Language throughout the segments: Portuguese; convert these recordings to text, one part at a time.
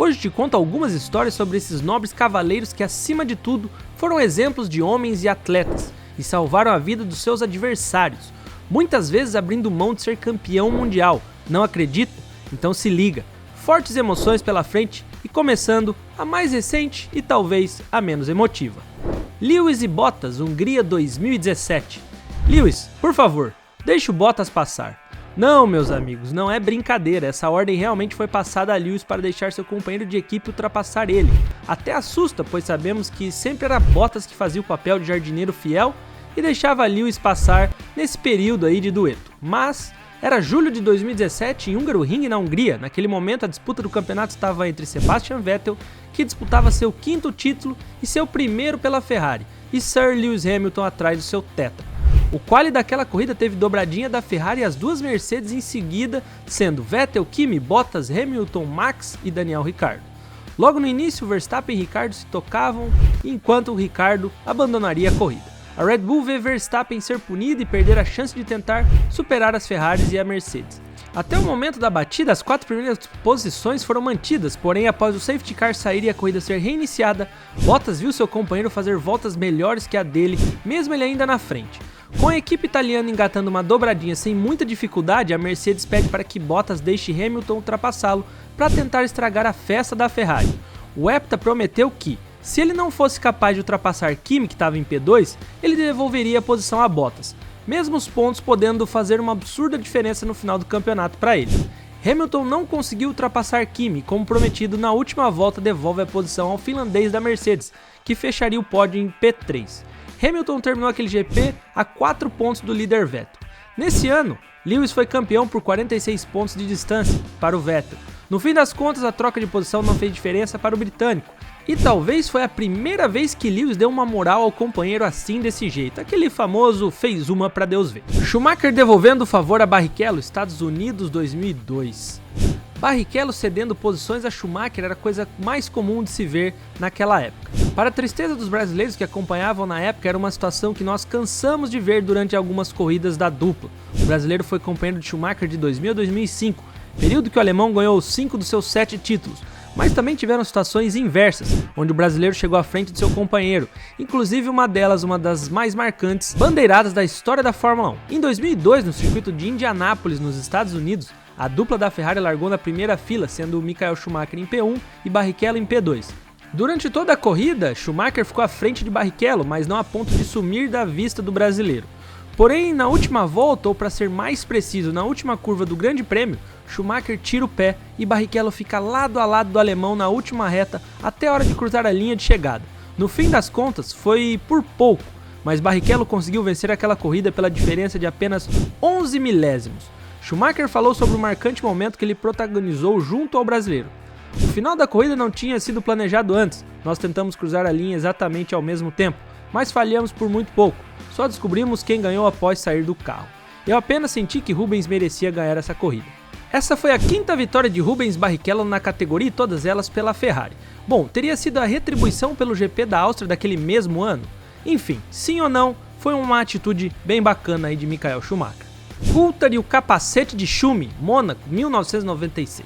Hoje te conto algumas histórias sobre esses nobres cavaleiros que, acima de tudo, foram exemplos de homens e atletas e salvaram a vida dos seus adversários, muitas vezes abrindo mão de ser campeão mundial. Não acredita? Então se liga. Fortes emoções pela frente e começando a mais recente e talvez a menos emotiva. Lewis e Bottas, Hungria 2017. Lewis, por favor, deixe o Bottas passar. Não, meus amigos, não é brincadeira, essa ordem realmente foi passada a Lewis para deixar seu companheiro de equipe ultrapassar ele. Até assusta, pois sabemos que sempre era Bottas que fazia o papel de jardineiro fiel e deixava Lewis passar nesse período aí de dueto. Mas era julho de 2017 em Hungaroring, na Hungria. Naquele momento a disputa do campeonato estava entre Sebastian Vettel, que disputava seu 5º título e seu primeiro pela Ferrari, e Sir Lewis Hamilton atrás do seu tetra. O quali daquela corrida teve dobradinha da Ferrari e as duas Mercedes em seguida, sendo Vettel, Kimi, Bottas, Hamilton, Max e Daniel Ricciardo. Logo no início, Verstappen e Ricciardo se tocavam, enquanto o Ricciardo abandonaria a corrida. A Red Bull vê Verstappen ser punido e perder a chance de tentar superar as Ferraris e a Mercedes. Até o momento da batida, as 4 primeiras posições foram mantidas, porém após o safety car sair e a corrida ser reiniciada, Bottas viu seu companheiro fazer voltas melhores que a dele, mesmo ele ainda na frente. Com a equipe italiana engatando uma dobradinha sem muita dificuldade, a Mercedes pede para que Bottas deixe Hamilton ultrapassá-lo para tentar estragar a festa da Ferrari. O hepta prometeu que, se ele não fosse capaz de ultrapassar Kimi, que estava em P2, ele devolveria a posição a Bottas, mesmo os pontos podendo fazer uma absurda diferença no final do campeonato para ele. Hamilton não conseguiu ultrapassar Kimi, como prometido, na última volta devolve a posição ao finlandês da Mercedes, que fecharia o pódio em P3. Hamilton terminou aquele GP a 4 pontos do líder Vettel. Nesse ano, Lewis foi campeão por 46 pontos de distância para o Vettel. No fim das contas, a troca de posição não fez diferença para o britânico. E talvez foi a primeira vez que Lewis deu uma moral ao companheiro assim desse jeito, aquele famoso fez uma pra Deus ver. Schumacher devolvendo o favor a Barrichello, Estados Unidos 2002. Barrichello cedendo posições a Schumacher era a coisa mais comum de se ver naquela época. Para a tristeza dos brasileiros que acompanhavam na época, era uma situação que nós cansamos de ver durante algumas corridas da dupla. O brasileiro foi companheiro de Schumacher de 2000 a 2005, período que o alemão ganhou 5 dos seus 7 títulos. Mas também tiveram situações inversas, onde o brasileiro chegou à frente de seu companheiro, inclusive uma delas, uma das mais marcantes bandeiradas da história da Fórmula 1. Em 2002, no circuito de Indianápolis, nos Estados Unidos, a dupla da Ferrari largou na primeira fila, sendo Michael Schumacher em P1 e Barrichello em P2. Durante toda a corrida, Schumacher ficou à frente de Barrichello, mas não a ponto de sumir da vista do brasileiro. Porém, na última volta, ou para ser mais preciso, na última curva do Grande Prêmio, Schumacher tira o pé e Barrichello fica lado a lado do alemão na última reta até a hora de cruzar a linha de chegada. No fim das contas, foi por pouco, mas Barrichello conseguiu vencer aquela corrida pela diferença de apenas 11 milésimos. Schumacher falou sobre o marcante momento que ele protagonizou junto ao brasileiro. O final da corrida não tinha sido planejado antes, nós tentamos cruzar a linha exatamente ao mesmo tempo, mas falhamos por muito pouco, só descobrimos quem ganhou após sair do carro. Eu apenas senti que Rubens merecia ganhar essa corrida. Essa foi a 5ª vitória de Rubens Barrichello na categoria e todas elas pela Ferrari. Bom, teria sido a retribuição pelo GP da Áustria daquele mesmo ano? Enfim, sim ou não, foi uma atitude bem bacana aí de Michael Schumacher. Coulthard e o capacete de Schumi, Mônaco, 1996.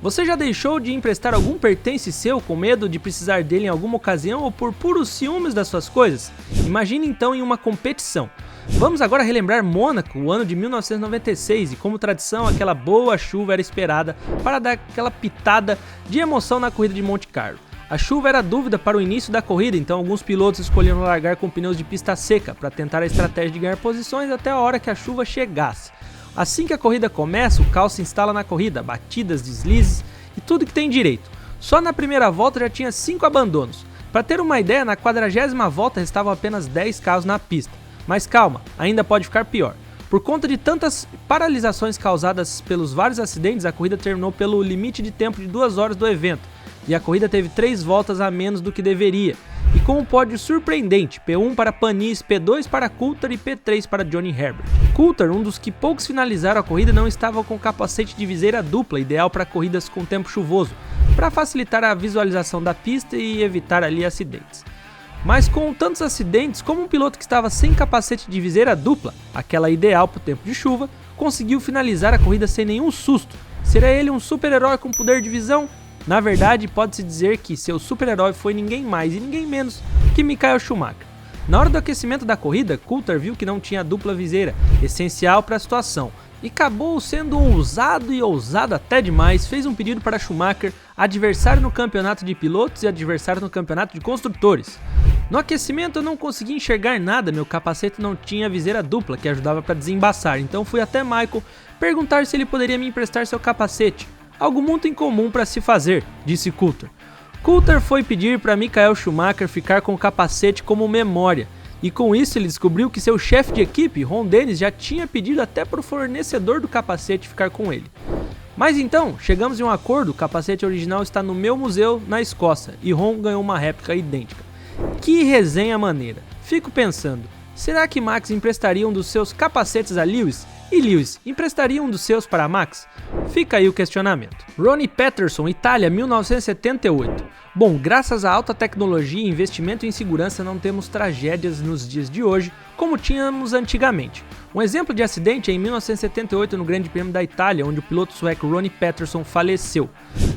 Você já deixou de emprestar algum pertence seu com medo de precisar dele em alguma ocasião ou por puros ciúmes das suas coisas? Imagine então em uma competição. Vamos agora relembrar Mônaco, o ano de 1996, e como tradição, aquela boa chuva era esperada para dar aquela pitada de emoção na corrida de Monte Carlo. A chuva era dúvida para o início da corrida, então alguns pilotos escolheram largar com pneus de pista seca para tentar a estratégia de ganhar posições até a hora que a chuva chegasse. Assim que a corrida começa, o caos se instala na corrida, batidas, deslizes e tudo que tem direito. Só na primeira volta já tinha 5 abandonos. Para ter uma ideia, na 40ª volta restavam apenas 10 carros na pista. Mas calma, ainda pode ficar pior. Por conta de tantas paralisações causadas pelos vários acidentes, a corrida terminou pelo limite de tempo de 2 horas do evento. E a corrida teve 3 voltas a menos do que deveria. E com um pódio surpreendente, P1 para Panis, P2 para Coulthard e P3 para Johnny Herbert. Coulthard, um dos que poucos finalizaram a corrida, não estava com capacete de viseira dupla, ideal para corridas com tempo chuvoso, para facilitar a visualização da pista e evitar ali acidentes. Mas com tantos acidentes, como um piloto que estava sem capacete de viseira dupla, aquela ideal para o tempo de chuva, conseguiu finalizar a corrida sem nenhum susto. Será ele um super-herói com poder de visão? Na verdade, pode-se dizer que seu super-herói foi ninguém mais e ninguém menos que Michael Schumacher. Na hora do aquecimento da corrida, Coulthard viu que não tinha dupla viseira, essencial para a situação, e acabou sendo ousado até demais, fez um pedido para Schumacher, adversário no campeonato de pilotos e adversário no campeonato de construtores. No aquecimento eu não consegui enxergar nada, meu capacete não tinha viseira dupla que ajudava para desembaçar, então fui até Michael perguntar se ele poderia me emprestar seu capacete. Algo muito incomum para se fazer, disse Coulthard. Coulthard foi pedir para Michael Schumacher ficar com o capacete como memória, e com isso ele descobriu que seu chefe de equipe, Ron Dennis, já tinha pedido até para o fornecedor do capacete ficar com ele. Mas então, chegamos em um acordo, o capacete original está no meu museu na Escócia, e Ron ganhou uma réplica idêntica. Que resenha maneira! Fico pensando, será que Max emprestaria um dos seus capacetes a Lewis? E Lewis emprestaria um dos seus para Max? Fica aí o questionamento. Ronnie Peterson, Itália, 1978. Bom, graças à alta tecnologia e investimento em segurança não temos tragédias nos dias de hoje como tínhamos antigamente. Um exemplo de acidente é em 1978 no Grande Prêmio da Itália, onde o piloto sueco Ronnie Peterson faleceu.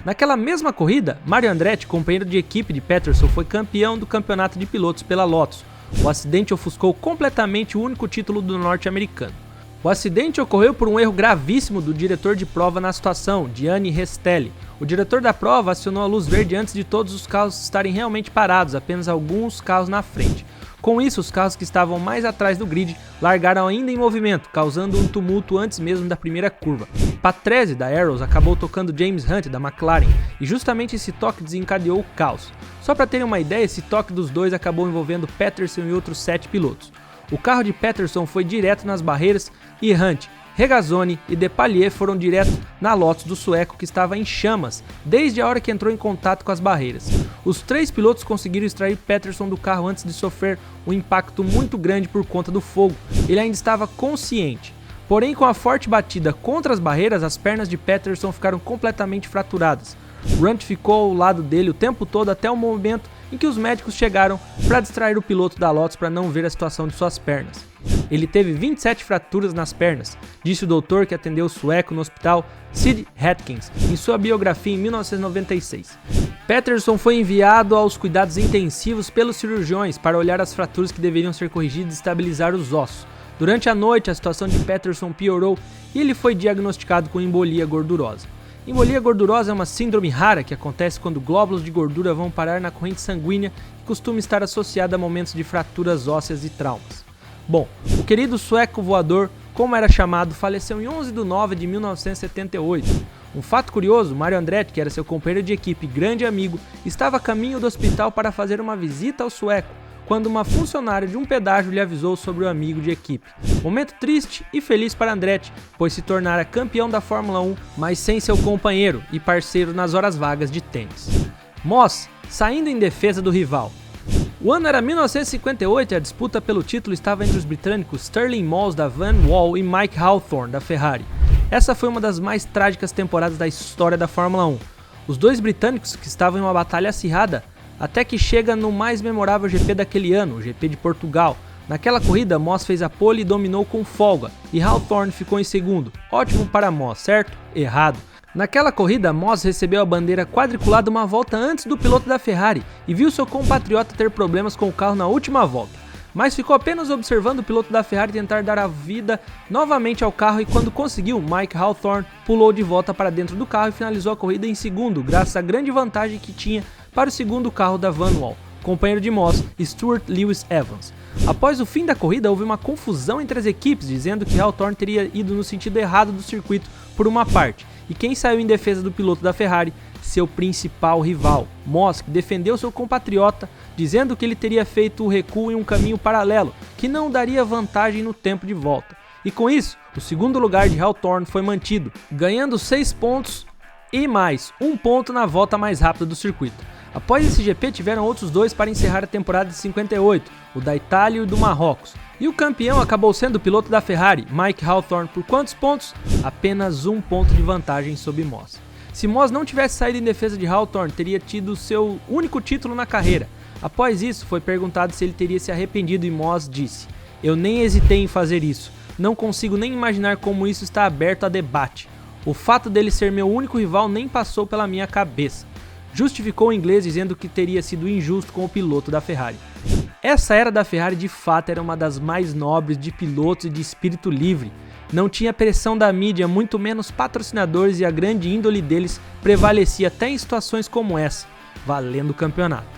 Naquela mesma corrida, Mario Andretti, companheiro de equipe de Peterson, foi campeão do campeonato de pilotos pela Lotus. O acidente ofuscou completamente o único título do norte-americano. O acidente ocorreu por um erro gravíssimo do diretor de prova na situação, Gianni Restelli. O diretor da prova acionou a luz verde antes de todos os carros estarem realmente parados, apenas alguns carros na frente. Com isso, os carros que estavam mais atrás do grid largaram ainda em movimento, causando um tumulto antes mesmo da primeira curva. Patrese, da Arrows, acabou tocando James Hunt, da McLaren, e justamente esse toque desencadeou o caos. Só para terem uma ideia, esse toque dos dois acabou envolvendo Peterson e outros 7 pilotos. O carro de Peterson foi direto nas barreiras e Hunt, Regazzoni e Depailler foram direto na Lotus do sueco, que estava em chamas desde a hora que entrou em contato com as barreiras. Os 3 pilotos conseguiram extrair Peterson do carro antes de sofrer um impacto muito grande por conta do fogo. Ele ainda estava consciente. Porém, com a forte batida contra as barreiras, as pernas de Peterson ficaram completamente fraturadas. Hunt ficou ao lado dele o tempo todo até o momento em que os médicos chegaram para distrair o piloto da Lotus para não ver a situação de suas pernas. Ele teve 27 fraturas nas pernas, disse o doutor que atendeu o sueco no hospital Sid Atkins em sua biografia em 1996. Peterson foi enviado aos cuidados intensivos pelos cirurgiões para olhar as fraturas que deveriam ser corrigidas e estabilizar os ossos. Durante a noite, a situação de Peterson piorou e ele foi diagnosticado com embolia gordurosa. Embolia gordurosa é uma síndrome rara que acontece quando glóbulos de gordura vão parar na corrente sanguínea e costuma estar associada a momentos de fraturas ósseas e traumas. Bom, o querido sueco voador, como era chamado, faleceu em 11 de nove de 1978. Um fato curioso, Mario Andretti, que era seu companheiro de equipe e grande amigo, estava a caminho do hospital para fazer uma visita ao sueco, quando uma funcionária de um pedágio lhe avisou sobre o amigo de equipe. Momento triste e feliz para Andretti, pois se tornara campeão da Fórmula 1, mas sem seu companheiro e parceiro nas horas vagas de tênis. Moss, saindo em defesa do rival. O ano era 1958 e a disputa pelo título estava entre os britânicos Stirling Moss da Van Wall e Mike Hawthorn da Ferrari. Essa foi uma das mais trágicas temporadas da história da Fórmula 1. Os dois britânicos que estavam em uma batalha acirrada, até que chega no mais memorável GP daquele ano, o GP de Portugal. Naquela corrida, Moss fez a pole e dominou com folga, e Hawthorn ficou em segundo. Ótimo para Moss, certo? Errado. Naquela corrida, Moss recebeu a bandeira quadriculada uma volta antes do piloto da Ferrari e viu seu compatriota ter problemas com o carro na última volta. Mas ficou apenas observando o piloto da Ferrari tentar dar a vida novamente ao carro, e quando conseguiu, Mike Hawthorn pulou de volta para dentro do carro e finalizou a corrida em segundo, graças à grande vantagem que tinha para o segundo carro da Van Wall, companheiro de Moss, Stuart Lewis Evans. Após o fim da corrida, houve uma confusão entre as equipes, dizendo que Hawthorn teria ido no sentido errado do circuito por uma parte, e quem saiu em defesa do piloto da Ferrari? Seu principal rival, Moss, que defendeu seu compatriota, dizendo que ele teria feito o recuo em um caminho paralelo, que não daria vantagem no tempo de volta. E com isso, o segundo lugar de Hawthorn foi mantido, ganhando 6 pontos e mais 1 ponto na volta mais rápida do circuito. Após esse GP, tiveram outros 2 para encerrar a temporada de 58, o da Itália e o do Marrocos. E o campeão acabou sendo o piloto da Ferrari, Mike Hawthorn, por quantos pontos? Apenas 1 ponto de vantagem sobre Moss. Se Moss não tivesse saído em defesa de Hawthorn, teria tido seu único título na carreira. Após isso, foi perguntado se ele teria se arrependido e Moss disse: "Eu nem hesitei em fazer isso. Não consigo nem imaginar como isso está aberto a debate. O fato dele ser meu único rival nem passou pela minha cabeça." justificou o inglês dizendo que teria sido injusto com o piloto da Ferrari. Essa era da Ferrari de fato era uma das mais nobres de pilotos e de espírito livre. Não tinha pressão da mídia, muito menos patrocinadores, e a grande índole deles prevalecia até em situações como essa, valendo o campeonato.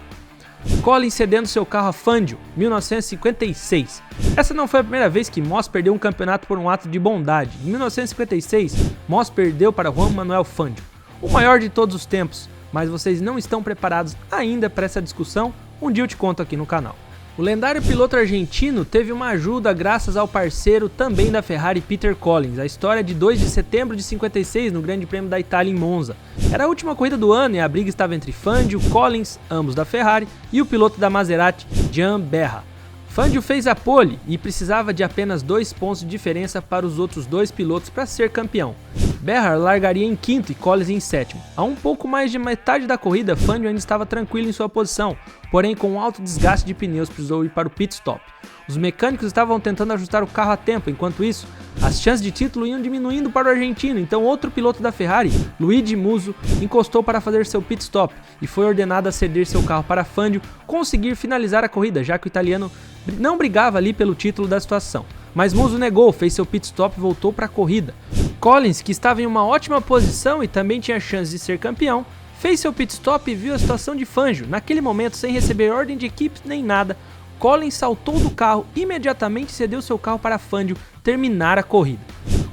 Collins cedendo seu carro a Fangio, 1956. Essa não foi a primeira vez que Moss perdeu um campeonato por um ato de bondade. Em 1956, Moss perdeu para Juan Manuel Fangio, o maior de todos os tempos, mas vocês não estão preparados ainda para essa discussão? Um dia eu te conto aqui no canal. O lendário piloto argentino teve uma ajuda graças ao parceiro também da Ferrari, Peter Collins. A história de 2 de setembro de 56 no Grande Prêmio da Itália em Monza. Era a última corrida do ano e a briga estava entre Fangio, Collins, ambos da Ferrari, e o piloto da Maserati, Jean Berra. Fangio fez a pole e precisava de apenas 2 pontos de diferença para os outros 2 pilotos para ser campeão. Berra largaria em quinto e Collins em sétimo. A um pouco mais de metade da corrida, Fangio ainda estava tranquilo em sua posição, porém com um alto desgaste de pneus precisou ir para o pit stop. Os mecânicos estavam tentando ajustar o carro a tempo, enquanto isso, as chances de título iam diminuindo para o argentino, então outro piloto da Ferrari, Luigi Musso, encostou para fazer seu pit stop e foi ordenado a ceder seu carro para Fangio conseguir finalizar a corrida, já que o italiano não brigava ali pelo título da situação. Mas Musso negou, fez seu pit stop e voltou para a corrida. Collins, que estava em uma ótima posição e também tinha chance de ser campeão, fez seu pit stop e viu a situação de Fangio. Naquele momento, sem receber ordem de equipe nem nada, Collins saltou do carro e imediatamente cedeu seu carro para Fangio terminar a corrida.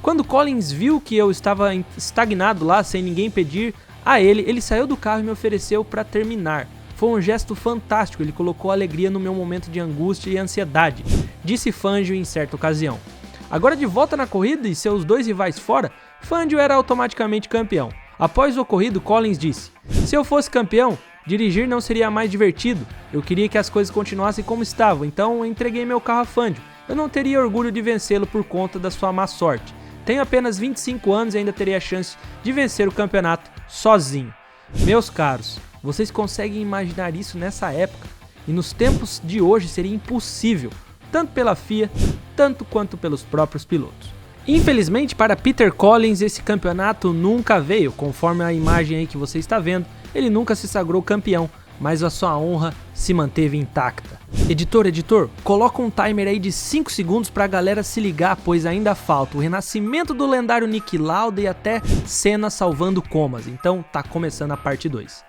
Quando Collins viu que eu estava estagnado lá sem ninguém pedir a ele saiu do carro e me ofereceu para terminar. Foi um gesto fantástico, ele colocou alegria no meu momento de angústia e ansiedade, disse Fangio em certa ocasião. Agora de volta na corrida e seus 2 rivais fora, Fangio era automaticamente campeão. Após o ocorrido, Collins disse: "Se eu fosse campeão, dirigir não seria mais divertido. Eu queria que as coisas continuassem como estavam, então eu entreguei meu carro a Fangio. Eu não teria orgulho de vencê-lo por conta da sua má sorte. Tenho apenas 25 anos e ainda teria a chance de vencer o campeonato sozinho." Meus caros, vocês conseguem imaginar isso nessa época? E nos tempos de hoje seria impossível, tanto pela FIA, tanto quanto pelos próprios pilotos. Infelizmente para Peter Collins esse campeonato nunca veio, conforme a imagem aí que você está vendo, ele nunca se sagrou campeão, mas a sua honra se manteve intacta. Editor, coloca um timer aí de 5 segundos pra galera se ligar, pois ainda falta o renascimento do lendário Niki Lauda e até Senna salvando comas, então tá começando a parte 2.